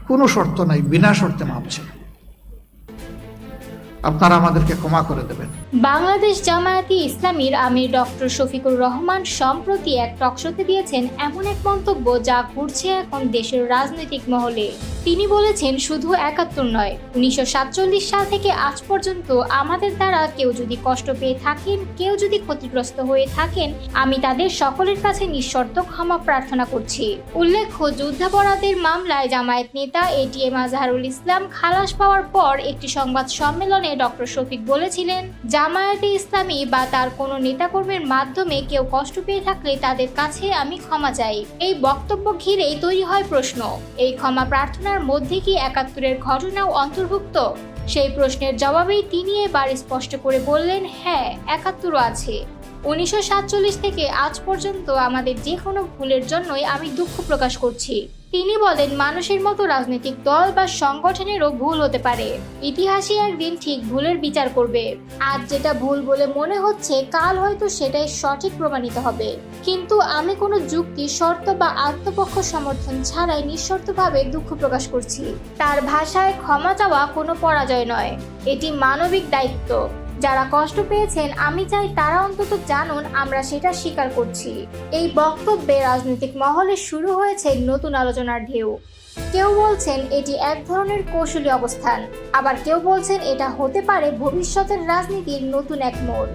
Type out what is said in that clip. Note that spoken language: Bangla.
কোনো শর্ত নাই, বিনা শর্তে মাপ চাই। আপনারা আমাদেরকে ক্ষমা করে দেবেন। বাংলাদেশ জামায়াতে ইসলামীর আমির ডক্টর শফিকুর রহমান সম্প্রতি এক টকশোতে দিয়েছেন এমন এক মন্তব্য যা ঘুরছে এখন দেশের রাজনৈতিক মহলে। তিনি বলেছেন, শুধু ৭১ নয়, ১৯৪৭ সাল থেকে আজ পর্যন্ত আমাদের দ্বারা কেউ যদি কষ্ট পেয়ে থাকেন, কেউ যদি ক্ষতিগ্রস্ত হয়ে থাকেন, আমি তাদের সকলের কাছে নিঃশর্ত ক্ষমা প্রার্থনা করছি। উল্লেখ্য, যুদ্ধাপরাধের মামলায় জামায়াত নেতা এটিএম আজহারুল ইসলাম খালাস পাওয়ার পর একটি সংবাদ সম্মেলনে ডক্টর শফিক বলেছিলেন, জামায়াতে ইসলামী বা তার কোনো নেতাকর্মীর মাধ্যমে কেউ কষ্ট পেয়ে থাকলে তাদের কাছে আমি ক্ষমা চাই। এই বক্তব্য ঘিরেই তৈরি হয় প্রশ্ন, এই ক্ষমা প্রার্থনার মধ্যে কি ৭১-এর ঘটনাও অন্তর্ভুক্ত? সেই প্রশ্নের জবাবেই তিনি এবার স্পষ্ট করে বললেন, হ্যাঁ, ৭১ও আছে। ১৯৪৭ থেকে আজ পর্যন্ত আমাদের যে কোনো ভুলের জন্যই আমি দুঃখ প্রকাশ করছি। তিনি বলেন, মানুষের মতো রাজনৈতিক দল বা সংগঠনেরও ভুল হতে পারে। ইতিহাসই একদিন ঠিক ভুলের বিচার করবে। আজ যেটা ভুল বলে মনে হচ্ছে, কাল হয়তো সেটাই সঠিক প্রমাণিত হবে। কিন্তু আমি কোনো যুক্তি, শর্ত বা আত্মপক্ষ সমর্থন ছাড়াই নিঃশর্তভাবে দুঃখ প্রকাশ করছি। তার ভাষায় ক্ষমা চাওয়া কোনো পরাজয় নয়, এটি মানবিক দায়িত্ব। যারা কষ্ট পেয়েছেন, আমি চাই তারা অন্তত জানুন আমরা সেটা স্বীকার করছি। এই বক্তব্যে রাজনৈতিক মহলে শুরু হয়েছে নতুন আলোচনার ঢেউ। কেউ বলছেন এটি এক ধরনের কৌশলী অবস্থান, আবার কেউ বলছেন এটা হতে পারে ভবিষ্যতের রাজনীতির নতুন এক মোড়।